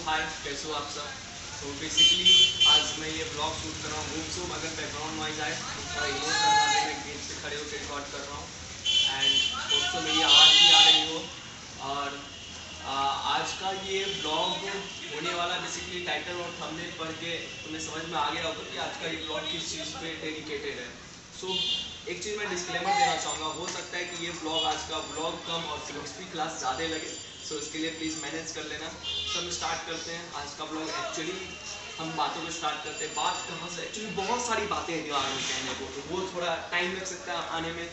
हाय, कैसे हो आप सब। तो बेसिकली आज मैं ये ब्लॉग शूट कर रहा हूँ। होप सो अगर बैकग्राउंड नॉइज आए तो थोड़ा इग्नोर करना, मैं गेट से खड़े होकर रिकॉर्ड कर रहा हूँ एंड होप सो मेरी आवाज़ भी आ रही हो। और आज का ये ब्लॉग होने वाला बेसिकली टाइटल और थंबनेल पढ़ के तुम्हें समझ में आ गया होगा कि आज का ये ब्लॉग किस चीज़ पे डेडिकेटेड है। सो एक चीज़ मैं डिस्क्लेमर देना चाहूँगा, हो सकता है कि ये ब्लॉग आज का ब्लॉग कम और फिलोसफी क्लास ज़्यादा लगे, सो इसके लिए प्लीज़ मैनेज कर लेना। तो हम स्टार्ट करते हैं आज का ब्लॉग। एक्चुअली हम बातों को स्टार्ट करते हैं। बात कहाँ से, एक्चुअली बहुत सारी बातें हैं दिमाग में कहने को, तो वो थोड़ा टाइम लग सकता है आने में।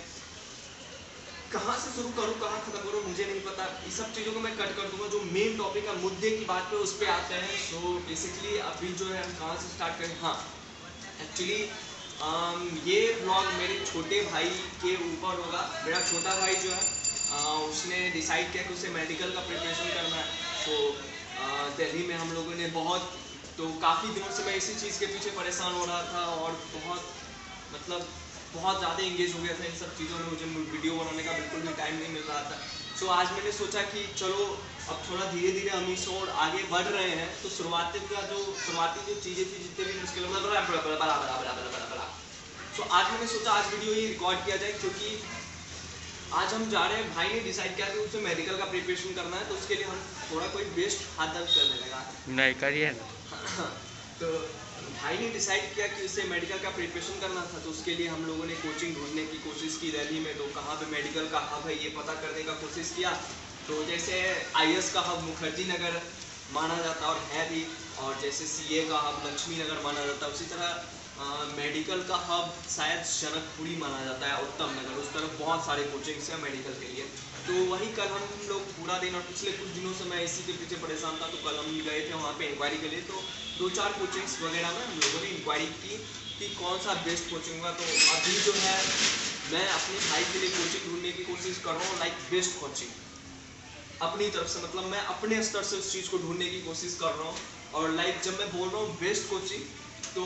कहाँ से शुरू करूँ, कहाँ खत्म करूँ, मुझे नहीं पता। इस सब चीज़ों को मैं कट कर दूंगा। जो मेन टॉपिक है, मुद्दे की बात पे उस पर आते हैं। सो बेसिकली अभी जो है हम कहाँ से स्टार्ट करें। हाँ, एक्चुअली ये ब्लॉग मेरे छोटे भाई के ऊपर होगा। मेरा छोटा भाई जो है उसने डिसाइड किया कि उसे मेडिकल का प्रिपरेशन करना है। तो दिल्ली में हम लोगों ने काफ़ी दिनों से मैं इसी चीज़ के पीछे परेशान हो रहा था और बहुत ज़्यादा इंगेज हो गया था इन सब चीज़ों में। मुझे वीडियो बनाने का बिल्कुल भी टाइम नहीं मिल रहा था। सो आज मैंने सोचा कि चलो अब थोड़ा धीरे धीरे हम इस और आगे बढ़ रहे हैं। तो शुरुआती जो चीज़ें थी, जितने भी मुश्किल सो आज मैंने सोचा आज वीडियो ये रिकॉर्ड किया जाए, क्योंकि आज हम जा रहे हैं। भाई ने डिसाइड किया कि उसे मेडिकल का प्रिपरेशन करना है, तो उसके लिए हम थोड़ा कोई बेस्ट हाथ दर्द करने लगा नहीं करिए ना। तो भाई ने डिसाइड किया कि उसे मेडिकल का प्रिपरेशन करना था, तो उसके लिए हम लोगों ने कोचिंग ढूंढने की कोशिश की दिल्ली में। तो कहाँ पे मेडिकल का हब है ये पता करने का कोशिश किया। तो जैसे आईएएस का हब मुखर्जी नगर माना जाता और है भी, और जैसे सीए का हब लक्ष्मी नगर माना जाता है, उसी तरह मेडिकल का हब शायद जनकपुरी माना जाता है, उत्तम नगर। उस तरफ बहुत सारे कोचिंग्स हैं मेडिकल के लिए। तो वही कल हम लोग पूरा दिन, और पिछले कुछ दिनों से मैं इसी के पीछे परेशान था, तो कल हम गए थे वहाँ पे इंक्वायरी के लिए। तो 2-4 कोचिंग्स वगैरह में हम लोगों ने इंक्वायरी की कि कौन सा बेस्ट कोचिंग होगा। तो अभी जो है मैं अपने भाई के लिए कोचिंग ढूंढने की कोशिश कर रहा हूँ, लाइक बेस्ट कोचिंग अपनी तरफ से, मतलब मैं अपने स्तर से उस चीज़ को ढूंढने की कोशिश कर रहा हूँ। और लाइक जब मैं बोल रहा हूँ बेस्ट कोचिंग, तो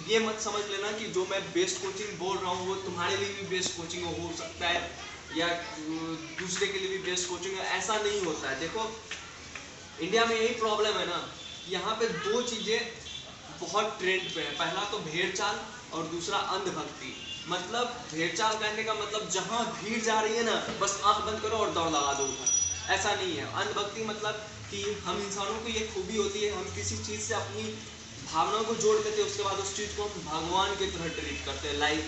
ये मत समझ लेना कि जो मैं बेस्ट कोचिंग बोल रहा हूँ वो तुम्हारे लिए भी बेस्ट कोचिंग हो सकता है या दूसरे के लिए भी बेस्ट कोचिंग है, ऐसा नहीं होता है। देखो इंडिया में यही प्रॉब्लम है ना, यहाँ पे 2 चीज़ें बहुत ट्रेंड पे है। पहला तो भेड़ चाल और दूसरा अंधभक्ति। मतलब भेड़ चाल करने का मतलब जहाँ भीड़ जा रही है ना, बस आंख बंद करो और दौड़ लगा दो उधर, ऐसा नहीं है। अंधभक्ति मतलब कि हम इंसानों को ये खूबी होती है, हम किसी चीज़ से अपनी भावनाओं को जोड़ देते हैं, उसके बाद उस चीज़ को हम भगवान की तरह ट्रीट करते हैं। लाइक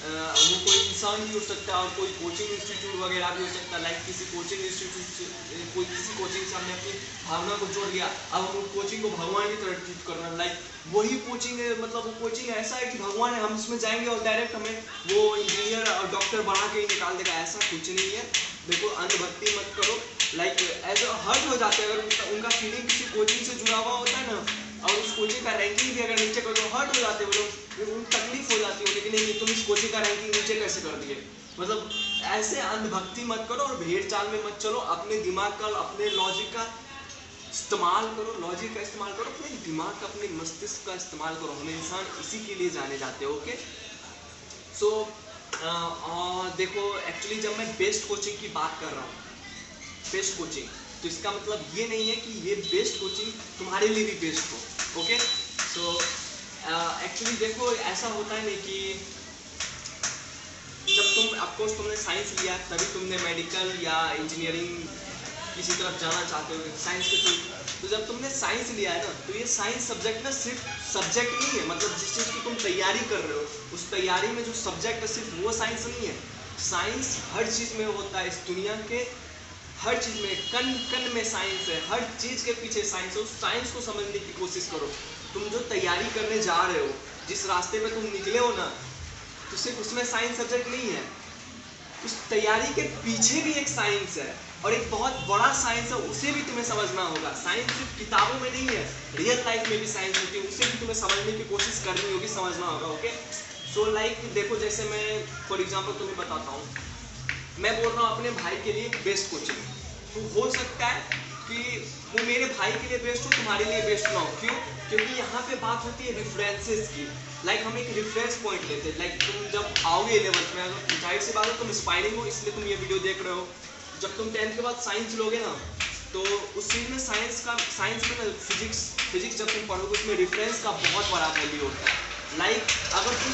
वो कोई इंसान भी हो सकता है और कोई कोचिंग इंस्टीट्यूट वगैरह भी हो सकता है। लाइक किसी कोचिंग इंस्टीट्यूट से किसी कोचिंग से हमने अपनी भावना को जोड़ लिया, अब हम उस कोचिंग को भगवान की तरह ट्रीट कर रहे हैं। लाइक वही कोचिंग है, मतलब वो कोचिंग ऐसा है कि भगवान है, हम उसमें जाएंगे और डायरेक्ट हमें वो इंजीनियर और डॉक्टर बना के ही निकाल देगा, ऐसा कुछ नहीं है। देखो अंधभक्ति मत करो। लाइक एज हर्ट हो जाते हैं अगर उनका फीलिंग किसी कोचिंग से जुड़ा हुआ होता है ना, और उस कोचिंग का रैंकिंग भी अगर नीचे कर दो, हर्ट हो जाते हैं वो लोग, उनको तकलीफ हो जाती है कि नहीं तुम इस कोचिंग का रैंकिंग नीचे कैसे कर दिए। मतलब ऐसे अंधभक्ति मत करो और भेड़ चाल में मत चलो। अपने दिमाग का, अपने लॉजिक का इस्तेमाल करो, लॉजिक का इस्तेमाल करो, अपने दिमाग का, अपने मस्तिष्क का इस्तेमाल करो। हम इंसान इसी के लिए जाने जाते हैं। ओके, सो देखो एक्चुअली जब मैं बेस्ट कोचिंग की बात कर रहा हूँ, बेस्ट कोचिंग, तो इसका मतलब ये नहीं है कि ये बेस्ट कोचिंग तुम्हारे लिए भी बेस्ट हो। ओके, सो एक्चुअली देखो ऐसा होता है नहीं कि जब तुम ऑफकोर्स तुमने साइंस लिया तभी तुमने मेडिकल या इंजीनियरिंग किसी तरफ जाना चाहते हो साइंस के थ्रू। तो जब तुमने साइंस लिया है ना, तो ये साइंस सब्जेक्ट में सिर्फ सब्जेक्ट नहीं है, मतलब जिस चीज़ की तुम तैयारी कर रहे हो उस तैयारी में जो सब्जेक्ट है सिर्फ वो साइंस नहीं है। साइंस हर चीज़ में होता है, इस दुनिया के हर चीज़ में, कण कण में साइंस है, हर चीज़ के पीछे साइंस है। उस साइंस को समझने की कोशिश करो। तुम जो तैयारी करने जा रहे हो, जिस रास्ते में तुम निकले हो ना, तो सिर्फ उसमें साइंस सब्जेक्ट नहीं है, उस तैयारी के पीछे भी एक साइंस है और एक बहुत बड़ा साइंस है, उसे भी तुम्हें समझना होगा। साइंस सिर्फ किताबों में नहीं है, रियल लाइफ में भी साइंस होती है, उसे भी तुम्हें समझने की कोशिश करनी होगी, समझना होगा। ओके, सो लाइक देखो जैसे मैं फॉर एग्जांपल तुम्हें बताता हूँ, मैं बोल रहा हूँ अपने भाई के लिए बेस्ट कोचिंग, तो हो सकता है कि वो मेरे भाई के लिए बेस्ट हो, तुम्हारे लिए बेस्ट ना हो। क्यों? क्योंकि यहाँ पे बात होती है रेफरेंसेस की। लाइक हम एक रेफरेंस पॉइंट लेते हैं। लाइक तुम जब आओगे 11th में, जाहिर सी बात है तुम स्पायरिंग हो इसलिए तुम ये वीडियो देख रहे हो। जब तुम 10th के बाद साइंस लोगे ना, तो उस चीज़ में साइंस में ना फिजिक्स जब तुम पढ़ोगे उसमें रेफरेंस का बहुत बड़ा वैल्यू होता है। लाइक अगर तुम,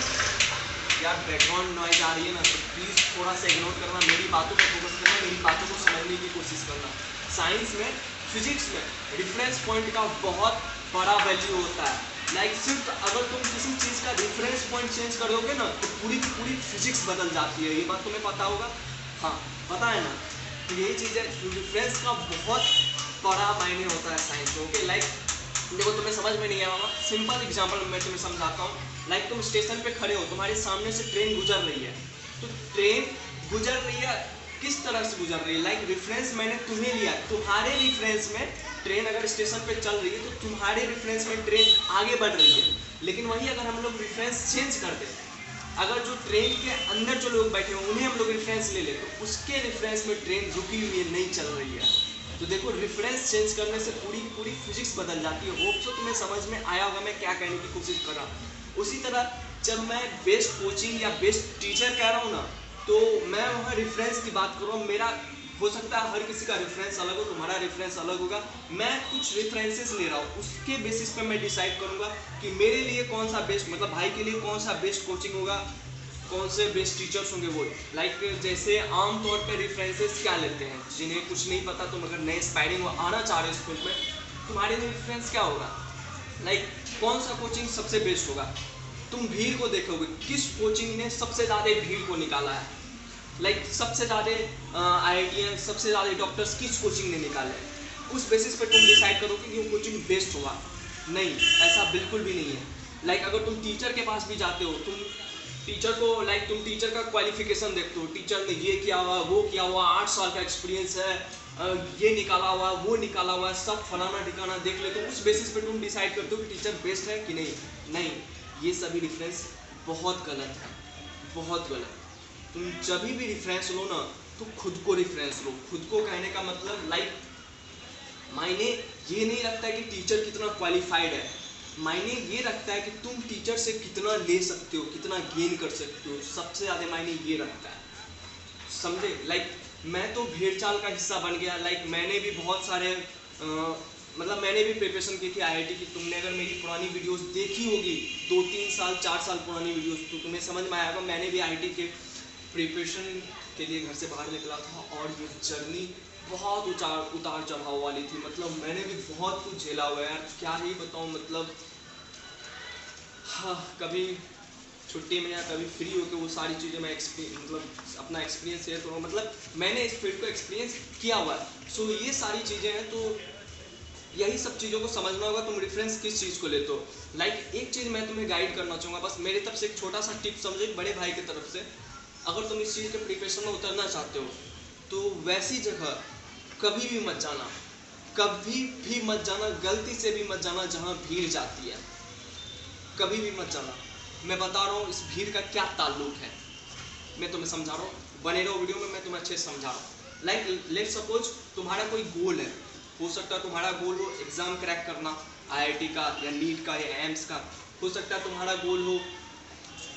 यार बैकग्राउंड नॉइज आ रही है ना तो प्लीज़ थोड़ा सा इग्नोर करना, मेरी बातों पर फोकस करना, मेरी बातों को समझने की कोशिश करना। साइंस में, फिजिक्स में रेफरेंस पॉइंट का बहुत बड़ा वैल्यू होता है। लाइक सिर्फ अगर तुम किसी चीज़ का रेफरेंस पॉइंट चेंज करोगे ना तो पूरी की पूरी फिजिक्स बदल जाती है। ये बात तुम्हें पता होगा? हाँ पता है ना। तो यही चीज़ है, रेफरेंस का बहुत बड़ा मायने होता है साइंस में। ओके लाइक देखो तुम्हें समझ में नहीं आया, सिंपल एग्जांपल मैं तुम्हें समझाता हूँ। लाइक तुम स्टेशन पे खड़े हो, तुम्हारे सामने से ट्रेन गुजर रही है, तो ट्रेन गुजर रही है किस तरह से गुजर रही है? लाइक रेफरेंस मैंने तुम्हें लिया, तुम्हारे रेफरेंस में ट्रेन अगर स्टेशन पे चल रही है तो तुम्हारे रेफरेंस में ट्रेन आगे बढ़ रही है। लेकिन वही अगर हम लोग रेफरेंस चेंज कर दें, अगर जो ट्रेन के अंदर जो लोग बैठे हो उन्हें हम लोग रेफरेंस ले लें तो उसके रेफरेंस में ट्रेन रुकी हुई है, नहीं चल रही है। तो देखो रेफरेंस चेंज करने से पूरी की पूरी फिजिक्स बदल जाती है। होप सो तुम्हें समझ में आया होगा मैं क्या कहने की कोशिश कर रहा हूँ। उसी तरह जब मैं बेस्ट कोचिंग या बेस्ट टीचर कह रहा हूँ ना, तो मैं वहाँ रेफरेंस की बात कर रहा हूँ। मेरा हो सकता है हर किसी का रेफरेंस अलग हो, तुम्हारा रेफरेंस अलग होगा। मैं कुछ रेफरेंसेस ले रहा हूँ, उसके बेसिस पे मैं डिसाइड करूँगा कि मेरे लिए कौन सा बेस्ट, मतलब भाई के लिए कौन सा बेस्ट कोचिंग होगा, कौन से बेस्ट टीचर्स होंगे वो। लाइक जैसे आमतौर पर रेफरेंसेस क्या लेते हैं, जिन्हें कुछ नहीं पता, तुम अगर नए एस्पायरिंग आना चाह रहे हो इस फील्ड में, तुम्हारे लिए रेफरेंस क्या होगा? लाइक कौन सा कोचिंग सबसे बेस्ट होगा? तुम भीड़ को देखोगे, किस कोचिंग ने सबसे ज़्यादा भीड़ को निकाला है। लाइक सबसे ज़्यादा IITians, सबसे ज़्यादा डॉक्टर्स किस कोचिंग ने निकाले हैं, उस बेसिस पे तुम डिसाइड करोगे कि वो कोचिंग बेस्ट होगा। नहीं, ऐसा बिल्कुल भी नहीं है। लाइक अगर तुम टीचर के पास भी जाते हो, तुम टीचर को, लाइक तुम टीचर का क्वालिफिकेशन देखते हो, टीचर ने ये किया हुआ, वो किया हुआ, 8 साल का एक्सपीरियंस है, ये निकाला हुआ, वो निकाला हुआ, सब फलाना ठिकाना देख ले, तो उस बेसिस पे तुम डिसाइड करते हो कि टीचर बेस्ट है कि नहीं। नहीं, ये सभी रेफरेंस बहुत गलत है, बहुत गलत। तुम जब भी रेफरेंस लो ना तो खुद को रेफरेंस लो। खुद को कहने का मतलब लाइक मायने ये नहीं रखता है कि टीचर कितना क्वालिफाइड है, मायने ये रखता है कि तुम टीचर से कितना ले सकते हो, कितना गेन कर सकते हो, सबसे ज़्यादा मायने ये रखता है, समझे। लाइक मैं तो भेड़ चाल का हिस्सा बन गया। लाइक मैंने भी बहुत सारे मतलब मैंने भी प्रिपरेशन की थी IIT की। तुमने अगर मेरी पुरानी वीडियोस देखी होगी, 2-3 साल 4 साल पुरानी वीडियोस, तो तुम्हें समझ में आएगा मैंने भी IIT के प्रिपरेशन के लिए घर से बाहर निकला था। और ये जर्नी बहुत उतार चढ़ाव वाली थी। मतलब मैंने भी बहुत कुछ झेला हुआ है यार, क्या ही बताऊँ। मतलब हाँ, कभी छुट्टी में या कभी फ्री होकर वो सारी चीज़ें मैं मतलब अपना एक्सपीरियंस शेयर करूँगा। मतलब मैंने इस फील्ड को एक्सपीरियंस किया हुआ है। सो ये सारी चीज़ें हैं, तो यही सब चीज़ों को समझना होगा तुम रेफरेंस किस चीज़ को लेते हो। लाइक एक चीज़ मैं तुम्हें गाइड करना चाहूँगा, बस मेरी तरफ से एक छोटा सा टिप समझो, एक बड़े भाई की तरफ से। अगर तुम इस चीज़ के प्रिपरेशन में उतरना चाहते हो तो वैसी जगह कभी भी मत जाना, कभी भी मत जाना, गलती से भी मत जाना जहाँ भीड़ जाती है, कभी भी मत जाना। मैं बता रहा हूँ इस भीड़ का क्या ताल्लुक है, मैं तुम्हें समझा रहा हूँ, बने रहो वीडियो में, मैं तुम्हें अच्छे से समझा रहा हूँ। लाइक लेट सपोज तुम्हारा कोई गोल है, हो सकता है तुम्हारा गोल हो एग्ज़ाम क्रैक करना IIT का या नीट का या एम्स का, हो सकता है तुम्हारा गोल हो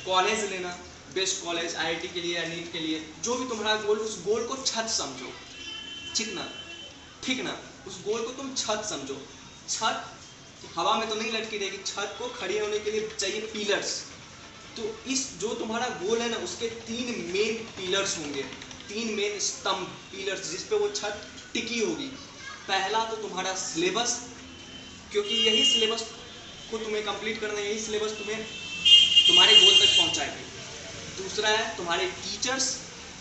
कॉलेज लेना, बेस्ट कॉलेज IIT के लिए या नीट के लिए, जो भी तुम्हारा गोल, उस गोल को छत समझो, ठीक ना, उस गोल को तुम छत समझो। छत हवा में तो नहीं लटकी रहेगी, छत को खड़ी होने के लिए चाहिए पिलर्स। तो इस जो तुम्हारा गोल है ना, उसके 3 मेन पिलर्स होंगे, 3 मेन स्तंभ, पिलर्स, जिस पे वो छत टिकी होगी। पहला तो तुम्हारा सिलेबस, क्योंकि यही सिलेबस को तुम्हें कंप्लीट करना है, यही सिलेबस तुम्हें तुम्हारे गोल तक पहुंचाएगी। दूसरा है तुम्हारे टीचर्स,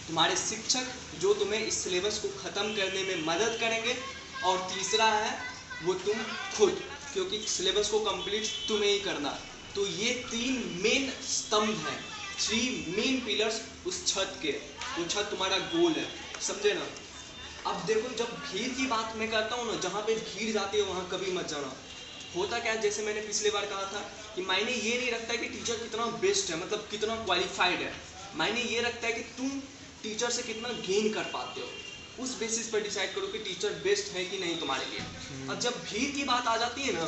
तुम्हारे शिक्षक, जो तुम्हें इस सिलेबस को ख़त्म करने में मदद करेंगे। और तीसरा है वो तुम खुद, क्योंकि सिलेबस को कंप्लीट तुम्हें ही करना। तो ये 3 मेन स्तंभ हैं, 3 मेन पिलर्स उस छत के, वो छत तुम्हारा गोल है, समझे ना। अब देखो, जब भीड़ की बात मैं करता हूँ ना, जहाँ पे भीड़ जाती है वहाँ कभी मत जाना। होता क्या, जैसे मैंने पिछले बार कहा था कि मायने ये नहीं रखता है कि टीचर कितना बेस्ट है, मतलब कितना क्वालिफाइड है, मायने ये रखता है कि तुम टीचर से कितना गेन कर पाते हो। उस बेसिस पर डिसाइड करो कि टीचर बेस्ट है कि नहीं तुम्हारे लिए। अब जब भीड़ की बात आ जाती है ना,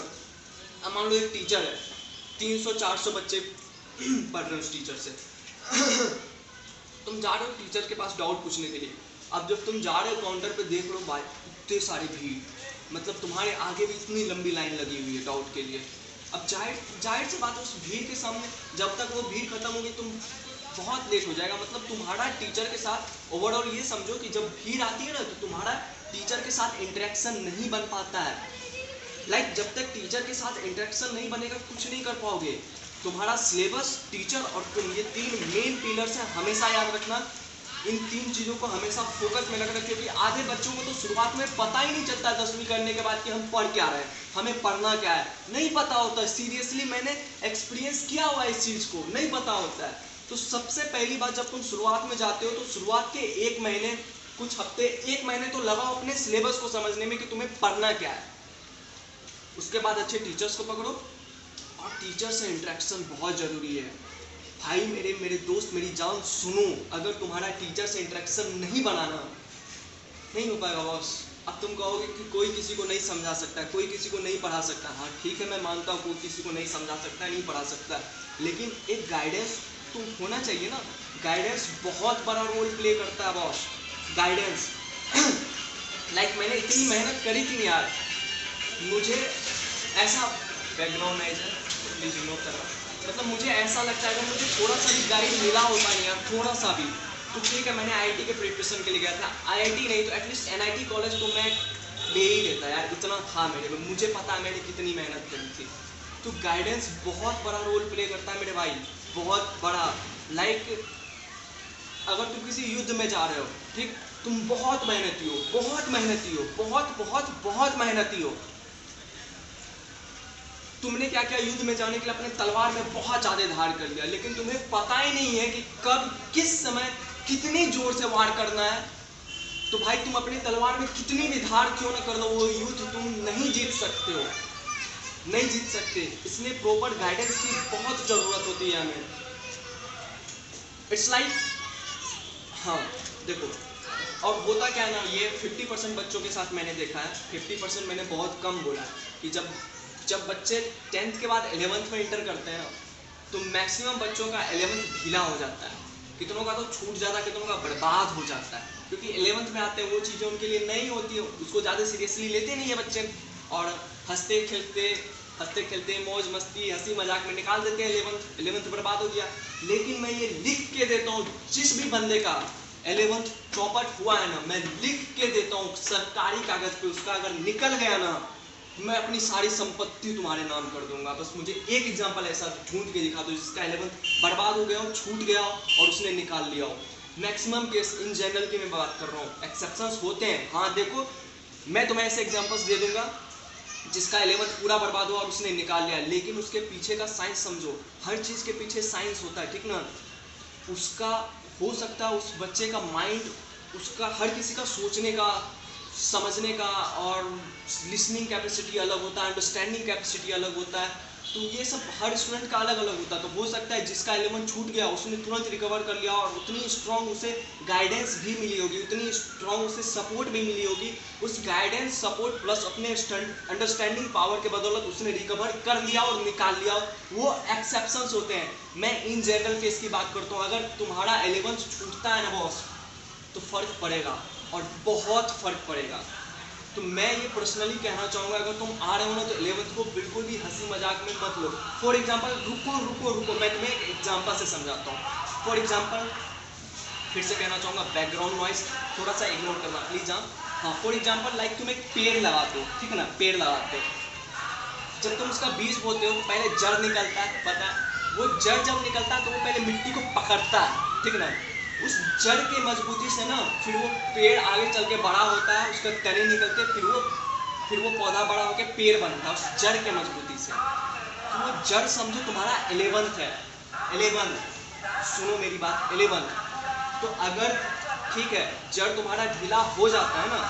अब मान लो एक टीचर है, 300-400 बच्चे पढ़ रहे हो उस टीचर से तुम जा रहे हो टीचर के पास डाउट पूछने के लिए, अब जब तुम जा रहे हो काउंटर पे देख लो भाई इतने सारी भीड़, मतलब तुम्हारे आगे भी इतनी लंबी लाइन लगी हुई है डाउट के लिए। अब जाहिर जाहिर सी बात है, उस भीड़ के सामने जब तक वो भीड़ खत्म होगी तुम बहुत लेट हो जाएगा। मतलब तुम्हारा टीचर के साथ ओवरऑल ये समझो कि जब भीड़ आती है ना तो तुम्हारा टीचर के साथ इंटरेक्शन नहीं बन पाता है। लाइक जब तक टीचर के साथ इंटरेक्शन नहीं बनेगा कुछ नहीं कर पाओगे। तुम्हारा सिलेबस, टीचर और तुम, ये तीन मेन पिलर्स हैं, हमेशा याद रखना। इन तीन चीज़ों को हमेशा फोकस में रखना, क्योंकि आधे बच्चों को तो शुरुआत में पता ही नहीं चलता 10वीं करने के बाद कि हम पढ़ क्या रहे हैं, हमें पढ़ना क्या है, नहीं पता होता। सीरियसली मैंने एक्सपीरियंस किया हुआ है इस चीज़ को, नहीं पता होता है। तो सबसे पहली बात, जब तुम शुरुआत में जाते हो तो शुरुआत के 1 महीने, कुछ हफ्ते, 1 महीने तो लगाओ अपने सिलेबस को समझने में कि तुम्हें पढ़ना क्या है। उसके बाद अच्छे टीचर्स को पकड़ो, और टीचर से इंटरेक्शन बहुत ज़रूरी है भाई। मेरे दोस्त, मेरी जान सुनो, अगर तुम्हारा टीचर से इंटरेक्शन नहीं बनाना, नहीं हो पाएगा बॉस। अब तुम कहोगे कि कोई किसी को नहीं समझा सकता, कोई किसी को नहीं पढ़ा सकता। हाँ ठीक है, मैं मानता हूँ कोई किसी को नहीं समझा सकता, नहीं पढ़ा सकता, लेकिन एक गाइडेंस तो होना चाहिए ना। गाइडेंस बहुत बड़ा रोल प्ले करता है बॉस, गाइडेंस। लाइक मैंने इतनी मेहनत करी थी यार, मुझे ऐसा बैकग्राउंड है प्लीज इग्नोर करना, मतलब मुझे ऐसा लगता है अगर मुझे थोड़ा सा भी गाइड मिला होता नहीं यार, थोड़ा सा भी, तो ठीक है। मैंने आईआईटी के प्रिपरेशन के लिए गया था, आईआईटी नहीं तो एटलीस्ट एनआईटी कॉलेज तो मैं ले ही लेता यार, इतना था मेरे में, मुझे पता है मैंने कितनी मेहनत करी थी। तो गाइडेंस बहुत बड़ा रोल प्ले करता है मेरे भाई, बहुत बड़ा। लाइक अगर तुम किसी युद्ध में जा रहे हो, ठीक, तुम बहुत मेहनती हो, बहुत मेहनती हो, बहुत बहुत बहुत मेहनती हो। तुमने क्या क्या युद्ध में जाने के लिए अपने तलवार में बहुत ज्यादा धार कर लिया, लेकिन तुम्हें पता ही नहीं है कि कब, किस समय, कितनी जोर से वार करना है। तो भाई तुम अपनी तलवार में कितनी भी धार क्यों ना कर लो, वो युद्ध तुम नहीं जीत सकते हो, नहीं जीत सकते। इसलिए प्रॉपर गाइडेंस की बहुत जरूरत होती है हमें। इट्स लाइक हाँ देखो, और होता क्या ना, ये 50% बच्चों के साथ मैंने देखा है, 50% मैंने बहुत कम बोला है, कि जब बच्चे 10th के बाद 11th में इंटर करते हैं ना, तो मैक्सिमम बच्चों का 11th ढीला हो जाता है, कितनों का तो छूट जाता है, कितनों का बर्बाद हो जाता है, क्योंकि 11th में आते हैं वो चीज़ें उनके लिए नहीं होती है, उसको ज़्यादा सीरियसली लेते नहीं है बच्चे, और हंसते खेलते मौज मस्ती हंसी मजाक में निकाल देते हैं 11th बर्बाद हो गया। लेकिन मैं ये लिख के देता हूँ, जिस भी बंदे का 11th चौपट हुआ है ना, मैं लिख के देता हूँ सरकारी कागज पे, उसका अगर निकल गया ना, मैं अपनी सारी संपत्ति तुम्हारे नाम कर दूंगा। बस मुझे एक एग्जांपल ऐसा ढूंढ के दिखा दो जिसका 11th बर्बाद हो गया हो, छूट गया हो और उसने निकाल लिया हो। मैक्सिमम केस, इन जनरल की मैं बात कर रहा हूँ, एक्सेप्शंस होते हैं। हाँ देखो, मैं तुम्हें ऐसे एग्जांपल्स दे दूंगा जिसका 11th पूरा बर्बाद हुआ और उसने निकाल लिया, लेकिन उसके पीछे का साइंस समझो। हर चीज़ के पीछे साइंस होता है, ठीक ना। उसका हो सकता है, उस बच्चे का माइंड, उसका हर किसी का सोचने का, समझने का और लिसनिंग कैपेसिटी अलग होता है, अंडरस्टैंडिंग कैपेसिटी अलग होता है। तो ये सब हर स्टूडेंट का अलग अलग होता है। तो हो सकता है जिसका 11 छूट गया उसने तुरंत रिकवर कर लिया और उतनी स्ट्रॉन्ग उसे गाइडेंस भी मिली होगी, उतनी स्ट्रॉन्ग उसे सपोर्ट भी मिली होगी। उस गाइडेंस, सपोर्ट प्लस अपने अंडरस्टैंडिंग पावर के बदौलत उसने रिकवर कर लिया और निकाल लिया। वो एक्सेप्शंस होते हैं। मैं इन जनरल केस की बात करता हूँ। अगर तुम्हारा 11 छूटता है ना बॉस, तो फर्क पड़ेगा और बहुत फर्क पड़ेगा। तो मैं ये पर्सनली कहना चाहूँगा, अगर तुम आ रहे हो ना तो 11th को बिल्कुल भी हंसी मजाक में मत लो। फॉर एग्जाम्पल, रुको मैं तुम्हें एक एग्जाम्पल से समझाता हूँ। फॉर एग्जाम्पल, फिर से कहना चाहूँगा, बैकग्राउंड नॉइस थोड़ा सा इग्नोर करना प्लीज। हाँ, फॉर एग्जाम्पल लाइक तुम एक पेड़ लगाते हो, ठीक है ना, पेड़ लगाते हो। जब तुम उसका बीज बोते हो तो पहले जड़ निकलता है, पता है। वो जड़ जब निकलता है तो वो पहले मिट्टी को पकड़ता है, ठीक ना। उस जड़ के मजबूती से ना फिर वो पेड़ आगे चल के बड़ा होता है, उसके तने निकलते, फिर वो पौधा बड़ा होकर पेड़ बनता है उस जड़ के मजबूती से। तो वो जड़ समझो तुम्हारा 11th है। 11th, सुनो मेरी बात, 11th। तो अगर ठीक है जड़ तुम्हारा ढीला हो जाता है ना,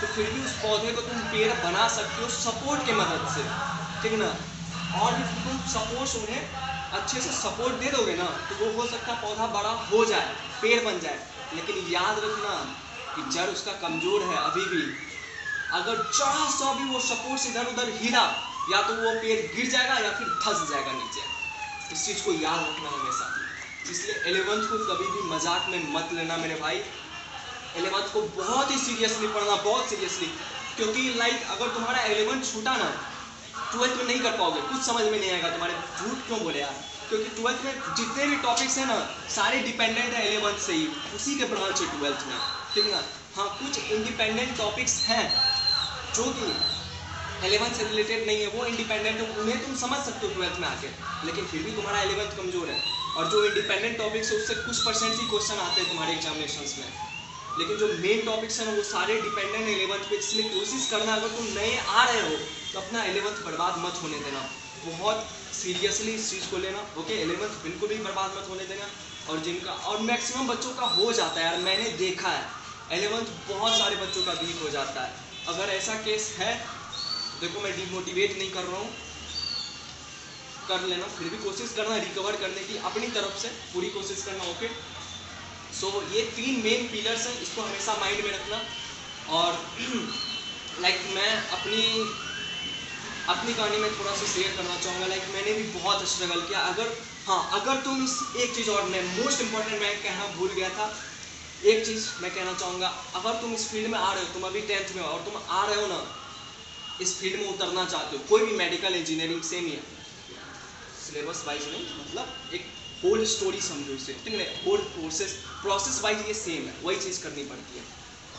तो फिर भी उस पौधे को तुम पेड़ बना सकते हो सपोर्ट के मदद से, ठीक ना। और भी तुम सपोर्ट उन्हें अच्छे से सपोर्ट दे दोगे ना, तो वो हो सकता है पौधा बड़ा हो जाए, पेड़ बन जाए। लेकिन याद रखना कि जड़ उसका कमजोर है अभी भी। अगर जरा सा भी वो सपोर्ट से इधर उधर हिला, या तो वो पेड़ गिर जाएगा या फिर धंस जाएगा नीचे। इस चीज को याद रखना हमेशा। इसलिए 11th को कभी भी मजाक में मत लेना मेरे भाई। 11th को बहुत ही सीरियसली पढ़ना, बहुत सीरियसली, क्योंकि लाइक अगर तुम्हारा 11th छूटा ना 12th में नहीं कर पाओगे, कुछ समझ में नहीं आएगा तुम्हारे। झूठ क्यों बोले यार, क्योंकि 12th में जितने भी टॉपिक्स हैं ना सारे डिपेंडेंट है 11th से ही, उसी के ब्रांच है 12th में, ठीक है ना। हाँ, कुछ इंडिपेंडेंट टॉपिक्स हैं जो कि 11th से रिलेटेड नहीं है, वो इंडिपेंडेंट है, उन्हें तुम समझ सकते हो 12th में आके, लेकिन फिर भी तुम्हारा 11th कमजोर है। और जो इंडिपेंडेंट टॉपिक्स है उससे कुछ परसेंट ही क्वेश्चन आते हैं तुम्हारे एग्जामिनेशंस में, लेकिन जो मेन टॉपिक्स है ना वो सारे डिपेंडेंट है 11th पे। इसलिए कोशिश करना, अगर तुम नए आ रहे हो तो अपना 11th बर्बाद मत होने देना, बहुत सीरियसली इस चीज़ को लेना, ओके। 11th बिल्कुल भी बर्बाद मत होने देना। और जिनका, और मैक्सिमम बच्चों का हो जाता है यार, मैंने देखा है 11th बहुत सारे बच्चों का वीक हो जाता है। अगर ऐसा केस है, देखो मैं डिमोटिवेट नहीं कर रहा हूँ, कर लेना, फिर भी कोशिश करना रिकवर करने की, अपनी तरफ से पूरी कोशिश करना, ओके। सो ये 3 मेन पिलर्स हैं, इसको हमेशा माइंड में रखना। और लाइक मैं अपनी कहानी में थोड़ा सा शेयर करना चाहूँगा। लाइक मैंने भी बहुत स्ट्रगल किया। अगर तुम इस एक चीज़, और मैं मोस्ट इंपॉर्टेंट मैं कहना भूल गया था, एक चीज़ मैं कहना चाहूँगा, अगर तुम इस फील्ड में आ रहे हो, तुम अभी 10th में हो और तुम आ रहे हो ना इस फील्ड में उतरना चाहते हो, कोई भी मेडिकल इंजीनियरिंग सेम ही है, सिलेबस वाइज नहीं, मतलब एक होल स्टोरी समझो इसे, ठीक है, होल प्रोसेस वाइज ये सेम है, वही चीज़ करनी पड़ती है।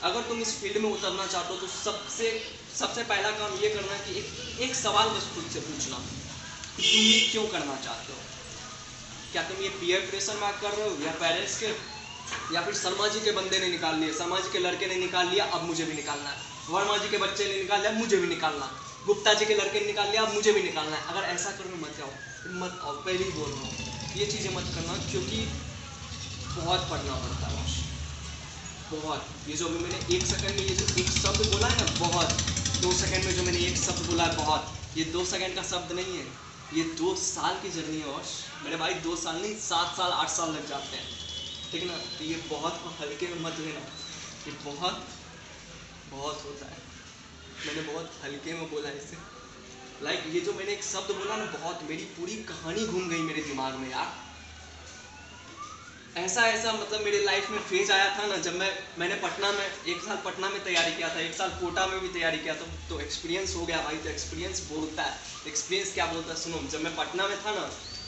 अगर तुम इस फील्ड में उतरना चाहते हो तो सबसे पहला काम ये करना है कि एक सवाल बस खुद से पूछना कि तुम ये क्यों करना चाहते हो। क्या तुम ये पीयर प्रेशर में कर रहे हो, या पेरेंट्स के, या फिर शर्मा जी के बंदे ने निकाल लिए, शर्मा जी के लड़के ने निकाल लिया, अब मुझे भी निकालना है, वर्मा जी के बच्चे ने निकाल लिया, मुझे भी निकालना है, गुप्ता जी के लड़के ने निकाल लिया, अब मुझे भी निकालना है। अगर ऐसा करो मत आओ, पहले ही बोल रहा हूँ, ये चीज़ें मत करना, क्योंकि बहुत पढ़ना पड़ता है, बहुत। ये जो अभी मैंने 1 सेकंड में ये जो एक शब्द बोला है ना, बहुत, 2 सेकंड में जो मैंने एक शब्द बोला है बहुत, ये 2 सेकंड का शब्द नहीं है, ये 2 साल की जर्नी है। और मेरे भाई 2 साल नहीं, 7 साल 8 साल लग जाते हैं, ठीक ना। तो ये बहुत हल्के में मत लेना, ये बहुत होता है, मैंने बहुत हल्के में बोला इसे। लाइक ये जो मैंने एक शब्द बोला ना बहुत, मेरी पूरी कहानी घूम गई मेरे दिमाग में यार। ऐसा मतलब मेरे लाइफ में फेज आया था ना, जब मैंने पटना में 1 साल पटना में तैयारी किया था, 1 साल कोटा में भी तैयारी किया था, तो एक्सपीरियंस हो गया भाई। तो एक्सपीरियंस बोलता है, एक्सपीरियंस क्या बोलता है सुनो। जब मैं पटना में था ना,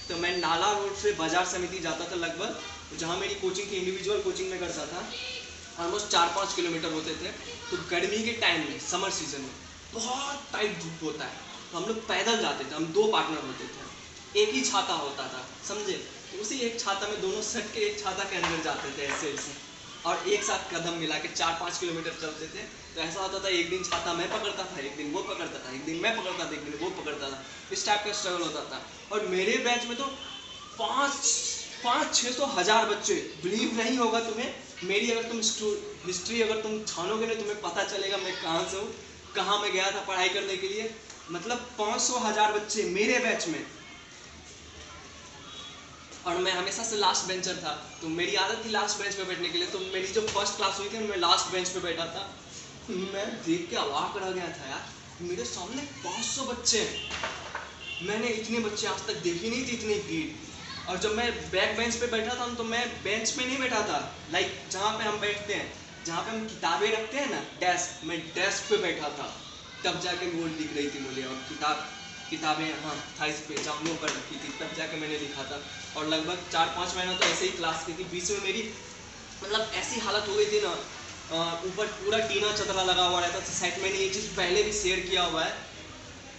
तो मैं नाला रोड से बाजार समिति जाता था लगभग, जहाँ मेरी कोचिंग थी, इंडिविजुअल कोचिंग में करता था, ऑलमोस्ट 4-5 किलोमीटर होते थे। तो गर्मी के टाइम में, समर सीजन में बहुत टाइट धूप होता है, तो हम लोग पैदल जाते थे, हम 2 पार्टनर होते थे, एक ही छाता होता था, समझे। तो उसी एक छाता में दोनों सट के एक छाता के अंदर जाते थे ऐसे, और एक साथ कदम मिला के 4-5 किलोमीटर चलते थे। तो ऐसा होता था, एक दिन छाता मैं पकड़ता था, एक दिन वो पकड़ता था, एक दिन मैं पकड़ता था, एक दिन वो पकड़ता था, इस टाइप का स्ट्रगल होता था। और मेरे बैच में तो 500-600 हज़ार बच्चे, बिलीव नहीं होगा तुम्हें, मेरी अगर तुम हिस्ट्री अगर तुम छानोगे ना, तुम्हें पता चलेगा मैं कहाँ से हूँ, कहाँ मैं गया था पढ़ाई करने के लिए। मतलब 500 हज़ार बच्चे मेरे बैच में, और मैं हमेशा से लास्ट बेंचर था, तो मेरी आदत थी लास्ट बेंच पे बैठने के लिए। तो मेरी जो फर्स्ट क्लास हुई थी, मैं लास्ट बेंच पे बैठा था, मैं देख के अवाक रह गया था यार, मेरे सामने 500 बच्चे हैं, मैंने इतने बच्चे आज तक देखी नहीं थी, इतनी भीड़। और जब मैं बैक बेंच पे बैठा था, तो मैं बेंच पे नहीं बैठा था, लाइक जहाँ पे हम बैठते हैं, जहाँ पे हम किताबें रखते हैं ना, डेस्क, मैं डेस्क पे बैठा था, तब जाके बोर्ड दिख रही थी मुझे, और किताबें हाँ था इस पे जामुनों पर रखी थी, तब जाके मैंने लिखा था। और लगभग 4-5 महीना तो ऐसे ही क्लास की थी। बीच में मेरी मतलब ऐसी हालत हो गई थी ना, ऊपर पूरा टीना चदरा लगा हुआ रहता था साइड। मैंने ये चीज़ पहले भी शेयर किया हुआ है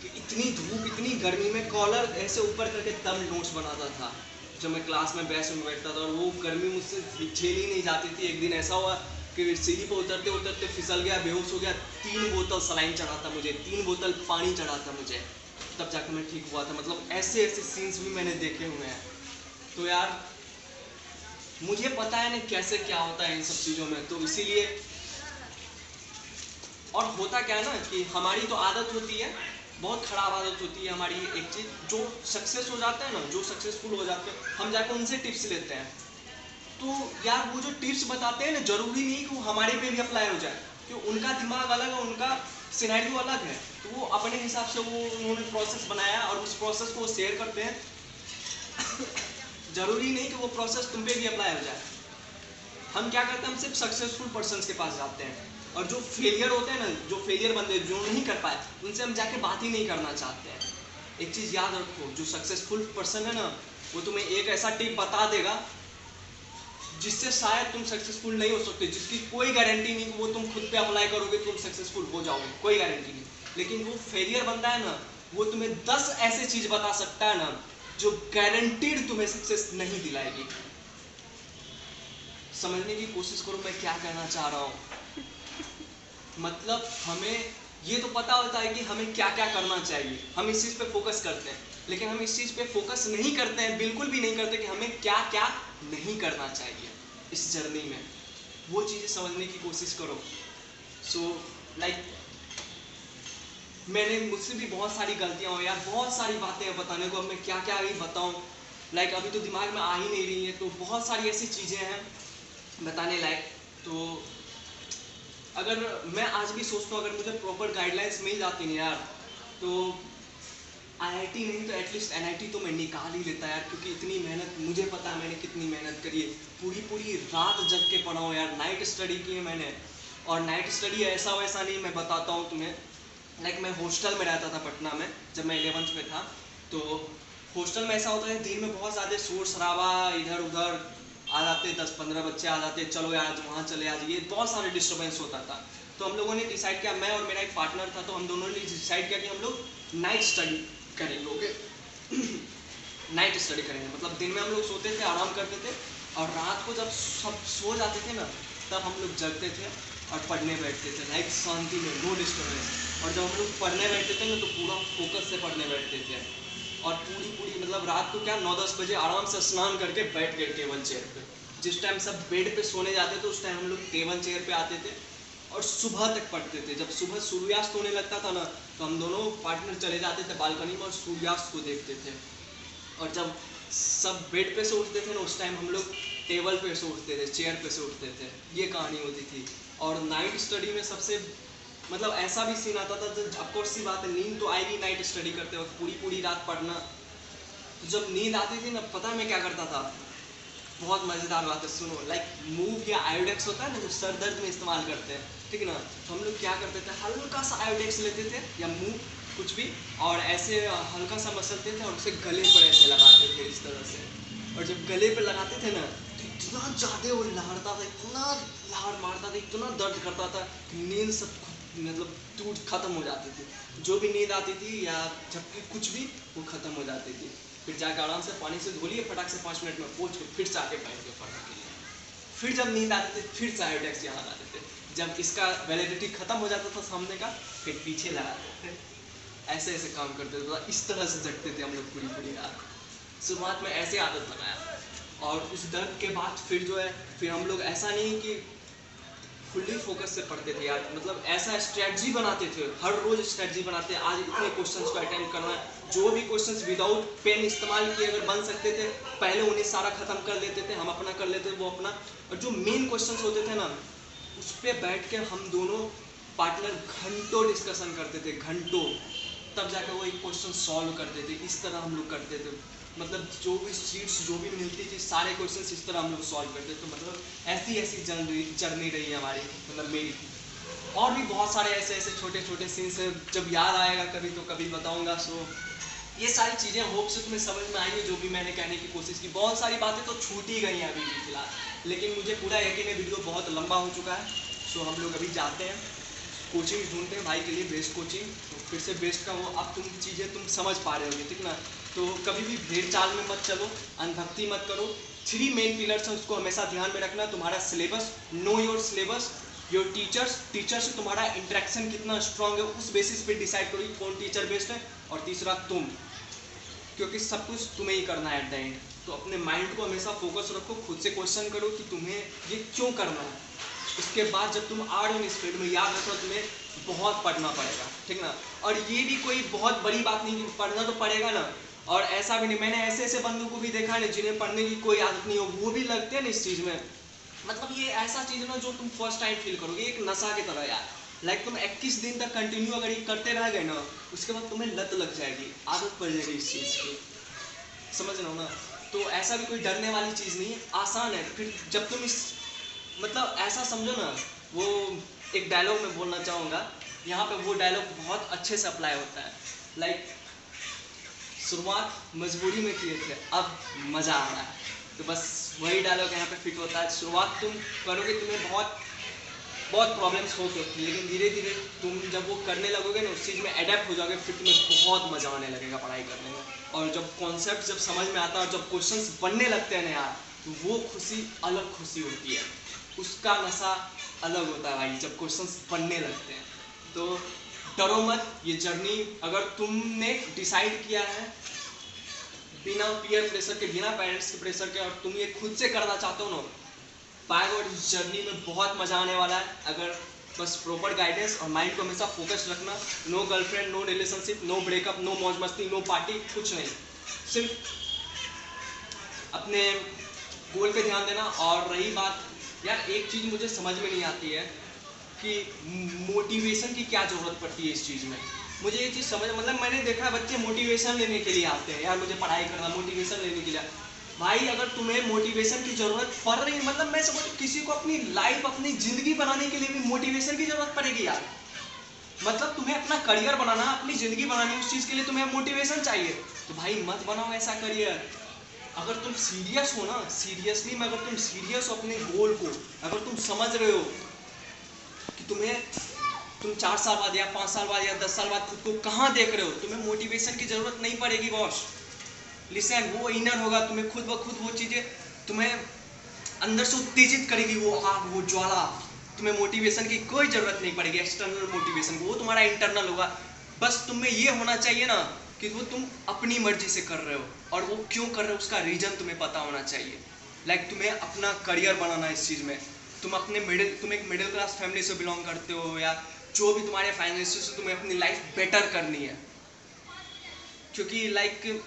कि इतनी धूप, इतनी गर्मी में कॉलर ऐसे ऊपर करके तब नोट्स बनाता था जब मैं क्लास में बैच में बैठता था, और वो गर्मी मुझसे झेली ही नहीं जाती थी। एक दिन ऐसा हुआ कि सीढ़ी पर उतरते उतरते फिसल गया, बेहोश हो गया, 3 बोतल सलाइन चढ़ा था मुझे, 3 बोतल पानी चढ़ा था मुझे, तब जाकर मैं ठीक हुआ था। मतलब ऐसे सीन्स भी मैंने देखे हुए हैं। तो यार मुझे पता है ना कैसे क्या होता है इन सब चीज़ों में, तो इसीलिए। और होता क्या है ना कि हमारी तो आदत होती है, बहुत ख़राब आदत होती है हमारी एक चीज़, जो सक्सेस हो जाते हैं ना, जो सक्सेसफुल हो जाते हैं, हम जाकर उनसे टिप्स लेते हैं। तो यार वो जो टिप्स बताते हैं ना, ज़रूरी नहीं कि वो हमारे पे भी अप्लाई हो जाए, क्योंकि उनका दिमाग अलग है, उनका सिनेरियो अलग है, तो वो अपने हिसाब से वो उन्होंने प्रोसेस बनाया और उस प्रोसेस को वो शेयर करते हैं। जरूरी नहीं कि वो प्रोसेस तुम पे भी अप्लाई हो जाए। हम क्या करते हैं, हम सिर्फ सक्सेसफुल पर्सन के पास जाते हैं, और जो फेलियर होते हैं ना, जो फेलियर बंदे जो नहीं कर पाए, उनसे हम जाके बात ही नहीं करना चाहते हैं। एक चीज़ याद रखो, जो सक्सेसफुल पर्सन है ना, वो तुम्हें एक ऐसा टिप बता देगा जिससे शायद तुम सक्सेसफुल नहीं हो सकते, जिसकी कोई गारंटी नहीं कि वो तुम खुद पे अप्लाई करोगे तुम सक्सेसफुल हो जाओगे, कोई गारंटी नहीं। लेकिन वो फेलियर बंदा है ना, वो तुम्हें 10 ऐसे चीज बता सकता है ना जो गारंटीड तुम्हें सक्सेस नहीं दिलाएगी। समझने की कोशिश करो मैं क्या कहना चाह रहा हूँ। मतलब हमें ये तो पता होता है कि हमें क्या क्या करना चाहिए, हम इस चीज़ पे फोकस करते हैं, लेकिन हम इस चीज़ पे फोकस नहीं करते हैं, बिल्कुल भी नहीं करते कि हमें क्या क्या नहीं करना चाहिए इस जर्नी में। वो चीज़ें समझने की कोशिश करो। सो लाइक मैंने मुझसे भी बहुत सारी गलतियाँ हुई यार, बहुत सारी बातें हैं बताने को, अब मैं क्या क्या ही बताऊँ। लाइक अभी तो दिमाग में आ ही नहीं रही है, तो बहुत सारी ऐसी चीज़ें हैं बताने लायक। तो अगर मैं आज भी सोचता हूँ अगर मुझे प्रॉपर गाइडलाइंस मिल जाती ना यार, तो आईआईटी नहीं तो एटलीस्ट एनआईटी तो मैं निकाल ही लेता यार, क्योंकि इतनी मेहनत, मुझे पता है मैंने कितनी मेहनत करी है, पूरी रात जग के पढ़ा हूँ यार, नाइट स्टडी की है मैंने। और नाइट स्टडी ऐसा वैसा नहीं, मैं बताता हूँ तुम्हें। लाइक मैं हॉस्टल में रहता था पटना में जब मैं 11th में था। तो हॉस्टल में ऐसा होता है दिन में बहुत ज़्यादा शोर शराबा, इधर उधर आ जाते 10-15 बच्चे आ जाते, चलो आज वहाँ चले आज, ये बहुत सारे डिस्टर्बेंस होता था। तो हम लोगों ने डिसाइड किया, मैं और मेरा एक पार्टनर था, तो हम दोनों ने डिसाइड किया कि हम लोग नाइट स्टडी करेंगे। ओके नाइट स्टडी करेंगे, मतलब दिन में हम लोग सोते थे, आराम करते थे, और रात को जब सब सो जाते थे ना, तब हम लोग जगते थे और पढ़ने बैठते थे, लाइक शांति में, नो डिस्टर्बेंस। और जब हम लोग पढ़ने बैठते थे ना, तो पूरा फोकस से पढ़ने बैठते थे, और पूरी मतलब रात को क्या 9-10 बजे आराम से स्नान करके बैठ गए टेबल चेयर पे। जिस टाइम सब बेड पे सोने जाते थे उस टाइम हम लोग टेबल चेयर पे आते थे और सुबह तक पढ़ते थे। जब सुबह सूर्यास्त होने लगता था ना, तो हम दोनों पार्टनर चले जाते थे बालकनी में और सूर्यास्त को देखते थे। और जब सब बेड पे से उठते थे ना, उस टाइम हम लोग टेबल पे से उठते थे, चेयर पे से उठते थे। ये कहानी होती थी। और नाइट स्टडी में सबसे मतलब ऐसा भी सीन आता था, जब ऑफकोर्स सी बात है, नींद तो आएगी नाइट स्टडी करते वक्त, पूरी रात पढ़ना। तो जब नींद आती थी ना, पता है मैं क्या करता था, बहुत मज़ेदार बात है, सुनो। लाइक मूव या आयोडेक्स होता है ना, जो सर दर्द में इस्तेमाल करते हैं, ठीक है ना, तो हम लोग क्या करते थे, हल्का सा आयोडेक्स लेते थे या मूव कुछ भी, और ऐसे हल्का सा मसलते थे और उसे गले पर ऐसे लगाते थे इस तरह से। और जब गले पर लगाते थे ना, तो इतना ज़्यादा वो लहरता था, इतना लहर मारता था, इतना दर्द करता था कि नींद सब मतलब टूट खत्म हो जाती थी। जो भी नींद आती थी या झपकी कुछ भी, वो खत्म हो जाती थी। फिर जाकर आराम से पानी से धो लिए फटाक से 5 मिनट में, पोंछ के फिर से आके बैठ के पढ़ने के लिए। फिर जब नींद आती थी फिर से आयोडेक्स यहाँ लगाते थे। जब इसका वैलिडिटी खत्म हो जाता था सामने का, फिर पीछे लगाते थे। ऐसे ऐसे काम करते थे, इस तरह से जगते थे हम लोग पूरी रात। शुरुआत में ऐसे आदत बनाया, और उस दर्द के बाद फिर जो है, फिर हम लोग ऐसा नहीं कि फुल्ली फोकस से पढ़ते थे यार, मतलब ऐसा स्ट्रेटजी बनाते थे, हर रोज स्ट्रेटजी बनाते, आज इतने क्वेश्चंस को अटेम्प्ट करना है। जो भी क्वेश्चंस विदाउट पेन इस्तेमाल किए अगर बन सकते थे, पहले उन्हें सारा खत्म कर लेते थे, हम अपना कर लेते थे, वो अपना। और जो मेन क्वेश्चंस होते थे ना, उस पर बैठ के हम दोनों पार्टनर घंटों डिस्कशन करते थे, घंटों, तब जाकर वो एक क्वेश्चन सॉल्व करते थे। इस तरह हम लोग करते थे, मतलब जो भी सीट्स जो भी मिलती थी सारे क्वेश्चंस इस तरह हम लोग सॉल्व करते थे। तो मतलब ऐसी जर्नी रही है हमारी, मतलब मेरी। और भी बहुत सारे ऐसे छोटे छोटे सीन्स हैं, जब याद आएगा कभी तो कभी बताऊंगा। सो ये सारी चीज़ें होप से तुम्हें समझ में आई है, जो भी मैंने कहने की कोशिश की। बहुत सारी बातें तो छूट ही गई हैं अभी भी फिलहाल, लेकिन मुझे पूरा यकीन है वीडियो बहुत लंबा हो चुका है। सो हम लोग अभी जाते हैं, कोचिंग ढूंढते हैं भाई के लिए, बेस्ट कोचिंग। तो फिर से बेस्ट का वो अब तुम चीज़ें तुम समझ पा रहे होगे, ठीक ना। तो कभी भी भेड़ चाल में मत चलो, अनभक्ति मत करो। 3 मेन पिलर्स हैं, उसको हमेशा ध्यान में रखना। तुम्हारा syllabus, know your syllabus, your teacher से तुम्हारा इंटरेक्शन कितना स्ट्रांग है, उस बेसिस पे डिसाइड करो कौन टीचर बेस्ट है। और तीसरा तुम, क्योंकि सब कुछ तुम्हें ही करना है एट द एंड। तो अपने माइंड को हमेशा फोकस रखो, खुद से क्वेश्चन करो कि तुम्हें ये क्यों करना है। उसके बाद जब तुम आ रहे हो इस फील्ड में, याद रखो तुम्हें बहुत पढ़ना पड़ेगा, ठीक ना। और ये भी कोई बहुत बड़ी बात नहीं कि पढ़ना तो पड़ेगा ना, और ऐसा भी नहीं, मैंने ऐसे बंदों को भी देखा है जिन्हें पढ़ने की कोई आदत नहीं हो, वो भी लगते हैं ना इस चीज़ में। मतलब ये ऐसा चीज़ ना जो तुम फर्स्ट टाइम फील करोगे, एक नशा की तरह यार। लाइक तुम 21 दिन तक कंटिन्यू अगर ये करते रह गए ना, उसके बाद तुम्हें लत लग जाएगी, आदत पड़ जाएगी इस चीज़ की, समझ रहे हो ना। तो ऐसा भी कोई डरने वाली चीज़ नहीं है, आसान है। फिर जब तुम इस मतलब ऐसा समझो ना, वो एक डायलॉग मैं बोलना चाहूँगा यहाँ पे, वो डायलॉग बहुत अच्छे से अप्लाई होता है। लाइक शुरुआत मजबूरी में किए थे, अब मज़ा आ रहा है। तो बस वही डायलॉग यहाँ पे फिट होता है। शुरुआत तुम करोगे, तुम्हें बहुत बहुत प्रॉब्लम्स हो सकती है, लेकिन धीरे धीरे तुम जब वो करने लगोगे ना, उस चीज़ में अडेप्ट हो जाओगे, फिर तुम्हें बहुत मज़ा आने लगेगा पढ़ाई करने में। और जब कॉन्सेप्ट जब समझ में आता है और जब क्वेश्चंस बनने लगते हैं ना यार, तो वो खुशी अलग खुशी होती है, उसका नशा अलग होता है भाई, जब क्वेश्चंस बनने लगते हैं। तो डरो मत, ये जर्नी अगर तुमने डिसाइड किया है बिना पीयर प्रेशर के, बिना पेरेंट्स के प्रेशर के, और तुम ये खुद से करना चाहते हो ना, बाय गॉड इस जर्नी में बहुत मजा आने वाला है। अगर बस प्रॉपर गाइडेंस और माइंड को हमेशा फोकस रखना। No girlfriend, no relationship, no breakup, no मौज मस्ती, नो पार्टी, कुछ नहीं, सिर्फ अपने गोल पे ध्यान देना। और रही बात यार, एक चीज़ मुझे समझ में नहीं आती है कि मोटिवेशन की क्या ज़रूरत पड़ती है इस चीज़ में। मुझे ये चीज़ समझ, मतलब मैंने देखा बच्चे मोटिवेशन लेने के लिए आते हैं, यार मुझे पढ़ाई करना, मोटिवेशन लेने के लिए। भाई अगर तुम्हें मोटिवेशन की ज़रूरत पड़ रही है, मतलब मैं समझ, किसी को अपनी लाइफ, अपनी ज़िंदगी बनाने के लिए भी मोटिवेशन की ज़रूरत पड़ेगी यार। मतलब तुम्हें अपना करियर बनाना, अपनी ज़िंदगी बनानी, उस चीज़ के लिए तुम्हें मोटिवेशन चाहिए। तो भाई मत बनाओ ऐसा करियर। अगर तुम सीरियस हो ना, सीरियसली में अगर तुम सीरियस हो अपने गोल को, अगर तुम समझ रहे हो कि तुम 4 साल बाद या 5 साल बाद या 10 साल बाद खुद को कहाँ देख रहे हो, तुम्हें मोटिवेशन की ज़रूरत नहीं पड़ेगी बॉस। लिसन, वो इनर होगा, तुम्हें खुद ब खुद वो चीज़ें तुम्हें अंदर से उत्तेजित करेगी, वो आग, वो ज्वाला। तुम्हें मोटिवेशन की कोई ज़रूरत नहीं पड़ेगी, एक्सटर्नल मोटिवेशन, वो तुम्हारा इंटरनल होगा। बस तुम्हें ये होना चाहिए ना कि वो तुम अपनी मर्जी से कर रहे हो, और वो क्यों कर रहे हो उसका रीज़न तुम्हें पता होना चाहिए। लाइक तुम्हें अपना करियर बनाना है इस चीज़ में, तुम एक मिडिल क्लास फैमिली से बिलोंग करते हो, या जो भी तुम्हारे फाइनेंशियल से, तुम्हें अपनी लाइफ बेटर करनी है। क्योंकि लाइक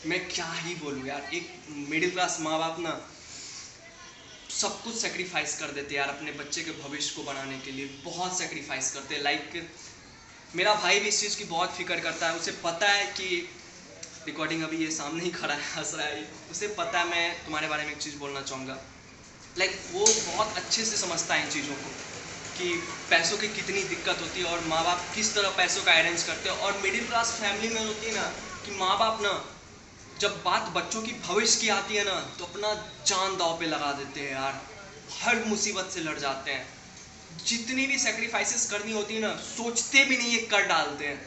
मैं क्या ही बोलूँ यार, एक मिडिल क्लास माँ बाप ना सब कुछ सेक्रीफाइस कर देते हैं यार अपने बच्चे के भविष्य को बनाने के लिए, बहुत सेक्रीफाइस करते हैं। लाइक मेरा भाई भी इस चीज़ की बहुत फिक्र करता है, उसे पता है कि रिकॉर्डिंग अभी ये सामने ही खड़ा है, हंस रहा है, उसे पता है मैं तुम्हारे बारे में एक चीज़ बोलना चाहूँगा। लाइक वो बहुत अच्छे से समझता है इन चीज़ों को कि पैसों की कितनी दिक्कत होती है और माँ बाप किस तरह पैसों का अरेंज करते हैं। और मिडिल क्लास फैमिली में होती है ना कि माँ बाप ना जब बात बच्चों की भविष्य की आती है ना, तो अपना जान दांव पे लगा देते हैं यार, हर मुसीबत से लड़ जाते हैं। जितनी भी सेक्रीफाइसेस करनी होती है ना, सोचते भी नहीं, ये कर डालते हैं।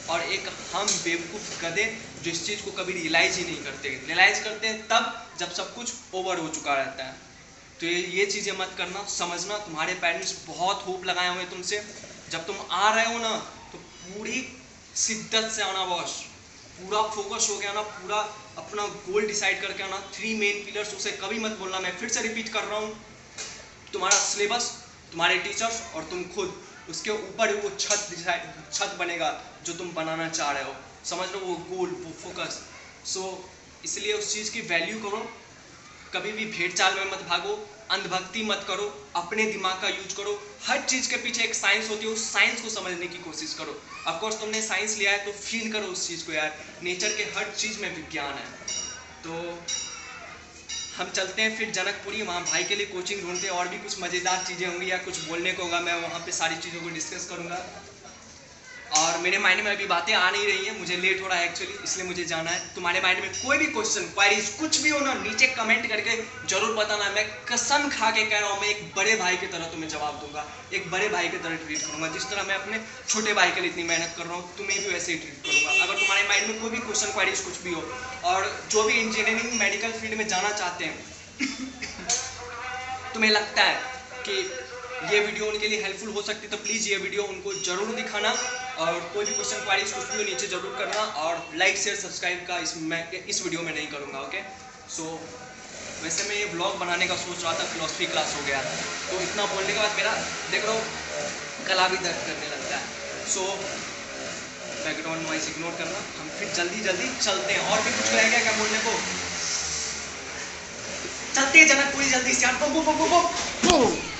और एक हम बेवकूफ़ गधे जो इस चीज़ को कभी रियलाइज ही नहीं करते, रियलाइज करते हैं तब जब सब कुछ ओवर हो चुका रहता है। तो ये चीज़ें मत करना, समझना तुम्हारे पेरेंट्स बहुत होप लगाए हुए तुमसे। जब तुम आ रहे हो ना, तो पूरी शिद्दत से आना बॉस, पूरा फोकस हो गया ना, पूरा अपना गोल डिसाइड करके आना। 3 मेन पिलर्स, उसे कभी मत बोलना, मैं फिर से रिपीट कर रहा हूँ, तुम्हारा सिलेबस, तुम्हारे टीचर्स और तुम खुद, उसके ऊपर वो छत बनेगा जो तुम बनाना चाह रहे हो। समझ लो, वो गोल, वो फोकस। सो इसलिए उस चीज़ की वैल्यू करो, कभी भी भेड़ चाल में मत भागो, अंधभक्ति मत करो, अपने दिमाग का यूज करो। हर चीज़ के पीछे एक साइंस होती है, उस साइंस को समझने की कोशिश करो। ऑफकोर्स तुमने साइंस लिया है तो फील करो उस चीज़ को यार, नेचर के हर चीज़ में विज्ञान है। तो हम चलते हैं फिर जनकपुरी, वहाँ भाई के लिए कोचिंग ढूंढते हैं, और भी कुछ मज़ेदार चीज़ें होंगी या कुछ बोलने को होगा, मैं वहाँ पे सारी चीज़ों को डिस्कस करूँगा। और मेरे माइंड में अभी बातें आ नहीं रही हैं, मुझे लेट हो रहा है एक्चुअली, इसलिए मुझे जाना है। तुम्हारे माइंड में कोई भी क्वेश्चन, क्वारीज, कुछ भी हो ना, नीचे कमेंट करके जरूर बताना। मैं कसम खा के कह रहा हूँ, मैं एक बड़े भाई की तरह तुम्हें जवाब दूंगा, एक बड़े भाई की तरह ट्रीट करूँगा। जिस तरह मैं अपने छोटे भाई के लिए इतनी मेहनत कर रहा हूँ, तुम्हें भी वैसे ही ट्रीट करूँगा। अगर तुम्हारे माइंड में कोई भी क्वेश्चन, क्वारीज कुछ भी हो, और जो भी इंजीनियरिंग मेडिकल फील्ड में जाना चाहते हैं तुम्हें लगता है कि ये वीडियो उनके लिए हेल्पफुल हो सकती है, तो प्लीज़ ये वीडियो उनको ज़रूर दिखाना। और कोई भी क्वेश्चन, क्वारीज कुछ भी नीचे ज़रूर करना। और लाइक, शेयर, सब्सक्राइब का इस वीडियो में नहीं करूँगा, ओके। सो वैसे मैं ये ब्लॉग बनाने का सोच रहा था, फिलोसफी क्लास हो गया, तो इतना बोलने के बाद मेरा देख रहा हूँ गला भी दर्द करने लगता है। सो बैकग्राउंड नॉइस इग्नोर करना। हम फिर जल्दी चलते हैं। और भी कुछ रह गया क्या बोलने को? चलते हैं जनकपुरी जल्दी से यार।